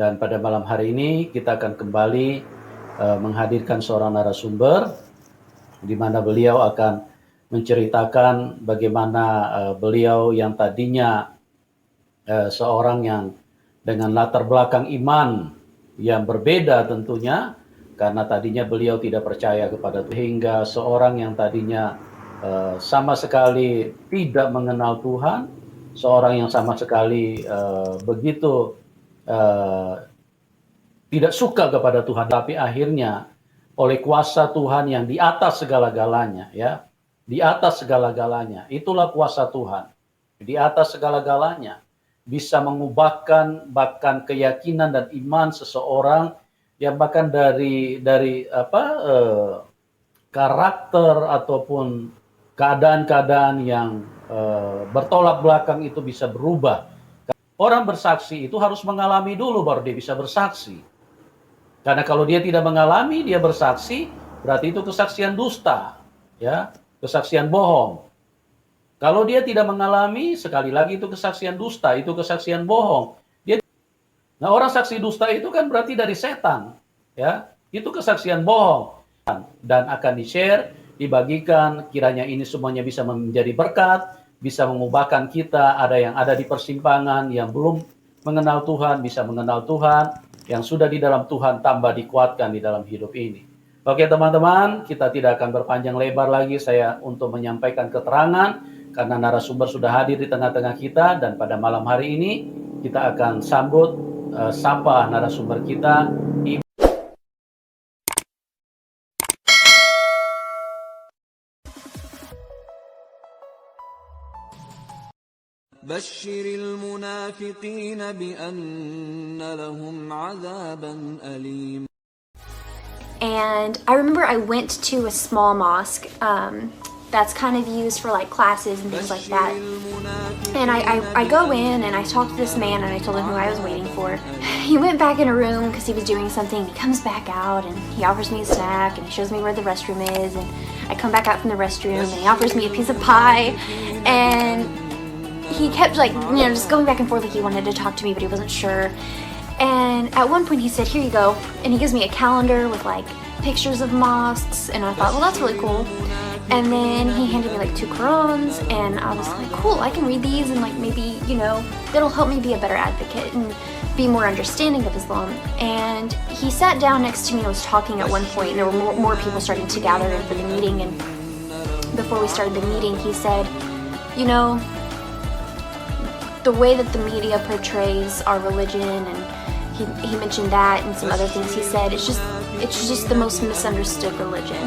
Dan pada malam hari ini kita akan kembali menghadirkan seorang narasumber di mana beliau akan menceritakan bagaimana beliau yang tadinya seorang yang dengan latar belakang iman yang berbeda tentunya, karena tadinya beliau tidak percaya kepada Tuhan, hingga seorang yang tadinya sama sekali tidak mengenal Tuhan, seorang yang sama sekali begitu tidak suka kepada Tuhan, tapi akhirnya oleh kuasa Tuhan yang di atas segala-galanya, ya, di atas segala-galanya, itulah kuasa Tuhan, di atas segala-galanya, bisa mengubahkan bahkan keyakinan dan iman seseorang yang bahkan dari karakter ataupun keadaan-keadaan yang bertolak belakang itu bisa berubah. Orang bersaksi itu harus mengalami dulu baru dia bisa bersaksi. Karena kalau dia tidak mengalami, dia bersaksi, berarti itu kesaksian dusta, ya, kesaksian bohong. Kalau dia tidak mengalami, sekali lagi itu kesaksian dusta, itu kesaksian bohong. Nah, orang saksi dusta itu kan berarti dari setan, ya, itu kesaksian bohong. Dan akan di-share, dibagikan, kiranya ini semuanya bisa menjadi berkat, bisa mengubahkan kita. Ada yang ada di persimpangan, yang belum mengenal Tuhan, bisa mengenal Tuhan, yang sudah di dalam Tuhan tambah dikuatkan di dalam hidup ini. Oke teman-teman, kita tidak akan berpanjang lebar lagi saya untuk menyampaikan keterangan, karena narasumber sudah hadir di tengah-tengah kita, dan pada malam hari ini kita akan sambut sapa narasumber kita, بشر المنافقين بأن لهم عذابا أليم. And I remember I went to a small mosque that's kind of used for like classes and things like that. And I go in and I talk to this man and I told him who I was waiting for. He went back in a room because he was doing something. He comes back out and he offers me a snack and he shows me where the restroom is. And I come back out from the restroom and he offers me a piece of pie. And he kept like, just going back and forth like he wanted to talk to me, but he wasn't sure. And at one point he said, "Here you go." And he gives me a calendar with like pictures of mosques. And I thought, well, that's really cool. And then he handed me like 2 Qurans, and I was like, cool, I can read these, and like maybe, it'll help me be a better advocate and be more understanding of Islam. And he sat down next to me and was talking at one point, and there were more people starting to gather in for the meeting. And before we started the meeting, he said, the way that the media portrays our religion, and he mentioned that and some other things. He said it's just the most misunderstood religion,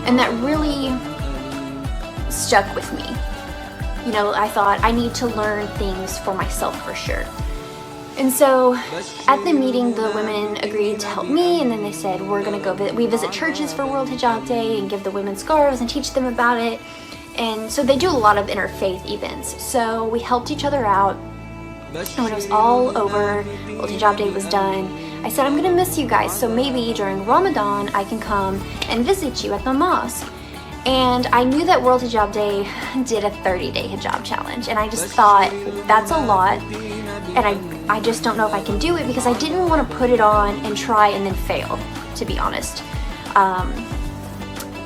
and that really stuck with me. I thought I need to learn things for myself for sure. And so at the meeting, the women agreed to help me, and then they said, we're gonna go visit churches for World Hijab Day and give the women scarves and teach them about it. And so they do a lot of interfaith events. So we helped each other out. And when it was all over, World Hijab Day was done, I said, I'm gonna miss you guys, so maybe during Ramadan I can come and visit you at the mosque. And I knew that World Hijab Day did a 30-day hijab challenge, and I just thought, that's a lot, and I just don't know if I can do it, because I didn't want to put it on and try and then fail, to be honest.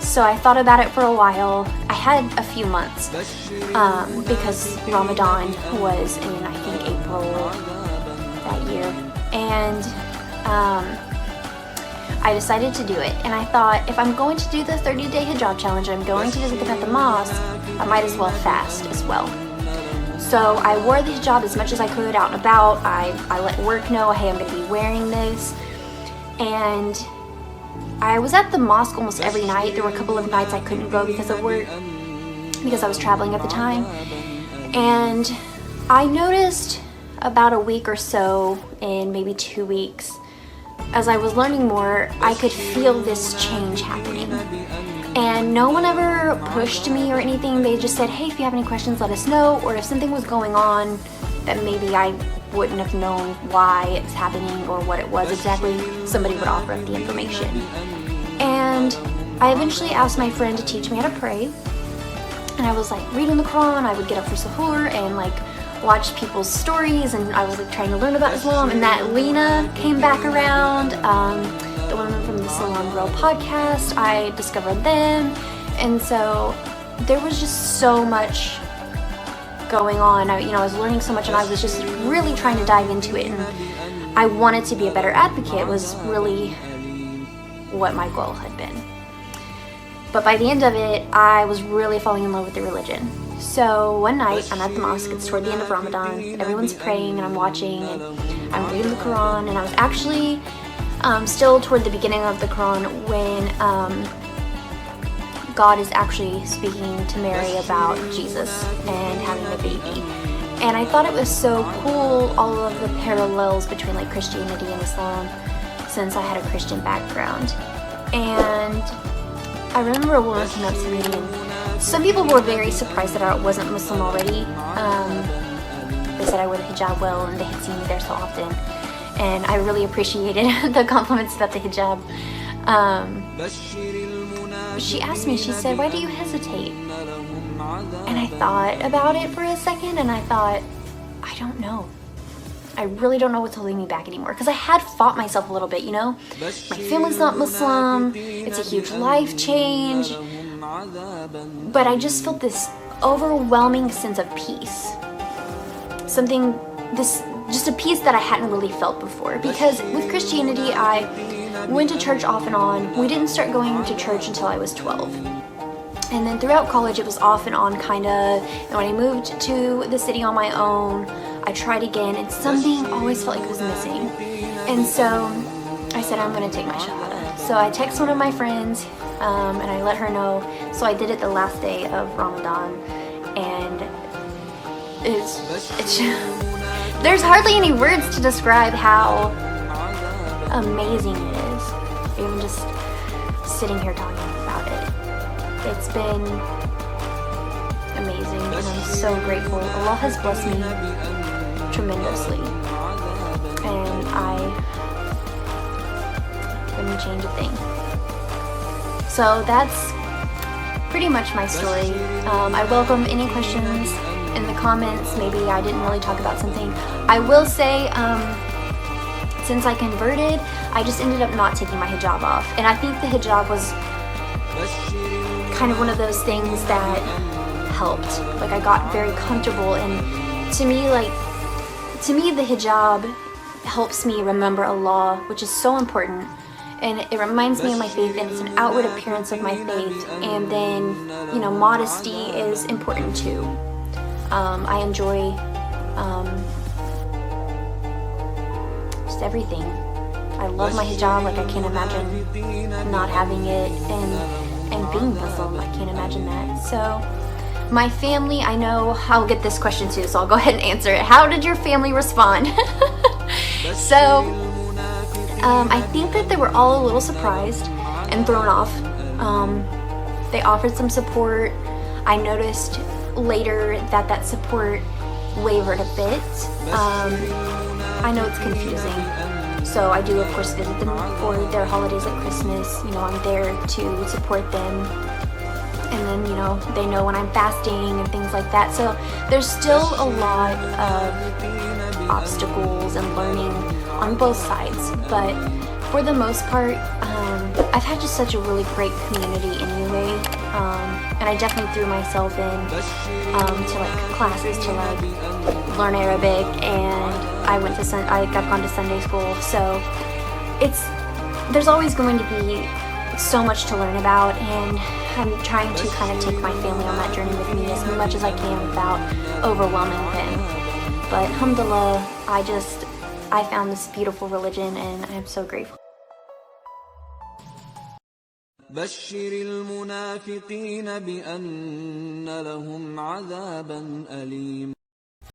So I thought about it for a while. I had a few months because Ramadan was in, I think, April that year. And I decided to do it. And I thought, if I'm going to do the 30-day hijab challenge, I'm going to visit them at the mosque, I might as well fast as well. So I wore the hijab as much as I could out and about. I let work know, hey, I'm going to be wearing this. And I was at the mosque almost every night. There were a couple of nights I couldn't go because of work, because I was traveling at the time. And I noticed about a week or so, in maybe 2 weeks, as I was learning more, I could feel this change happening. And no one ever pushed me or anything. They just said, hey, if you have any questions, let us know. Or if something was going on that maybe I wouldn't have known why it was happening or what it was exactly, somebody would offer up the information. And I eventually asked my friend to teach me how to pray. And I was like reading the Quran. I would get up for suhoor and like watched people's stories, and I was like trying to learn about Islam, and that Lena came back around, the woman from the Salon Girl podcast, I discovered them, and so there was just so much going on. I was learning so much, and I was just really trying to dive into it, and I wanted to be a better advocate was really what my goal had been. But by the end of it, I was really falling in love with the religion. So one night, I'm at the mosque, it's toward the end of Ramadan, everyone's praying and I'm watching and I'm reading the Quran, and I was actually still toward the beginning of the Quran when God is actually speaking to Mary about Jesus and having a baby. And I thought it was so cool, all of the parallels between like Christianity and Islam, since I had a Christian background. And I remember a woman came up to me, and some people were very surprised that I wasn't Muslim already. They said I wore the hijab well, and they had seen me there so often. And I really appreciated the compliments about the hijab. She asked me, she said, "Why do you hesitate?" And I thought about it for a second, and I thought, I don't know. I really don't know what's holding me back anymore, because I had fought myself a little bit, my family's not Muslim, it's a huge life change, but I just felt this overwhelming sense of peace. Just a peace that I hadn't really felt before, because with Christianity, I went to church off and on. We didn't start going to church until I was 12. And then throughout college, it was off and on, kind of. And when I moved to the city on my own, I tried again, and something always felt like it was missing. And so I said, I'm going to take my shahada. So I texted one of my friends, and I let her know. So I did it the last day of Ramadan, and it's there's hardly any words to describe how amazing it is, even just sitting here talking about it. It's been amazing, and I'm so grateful. Allah has blessed me tremendously, and I couldn't change a thing. So that's pretty much my story. I welcome any questions in the comments. Maybe I didn't really talk about something. I will say, since I converted, I just ended up not taking my hijab off, and I think the hijab was kind of one of those things that helped. Like, I got very comfortable, and to me the hijab helps me remember Allah, which is so important, and it reminds me of my faith, and it's an outward appearance of my faith. And then modesty is important too. I enjoy just everything. I love my hijab. Like, I can't imagine not having it, and being Muslim, I can't imagine that. So my family, I know I'll get this question too, so I'll go ahead and answer it. How did your family respond? So I think that they were all a little surprised and thrown off. They offered some support. I noticed later that support wavered a bit. I know it's confusing. So I do, of course, visit them for their holidays like Christmas. I'm there to support them. And then, they know when I'm fasting and things like that. So there's still a lot of obstacles and learning on both sides. But for the most part, I've had just such a really great community anyway. And I definitely threw myself in to like classes to like learn Arabic, and I've gone to Sunday school. So there's always going to be so much to learn about, and I'm trying to kind of take my family on that journey with me as much as I can without overwhelming them. But alhamdulillah, I found this beautiful religion, and I'm so grateful. بشر المنافقين بأن لهم عذابا أليما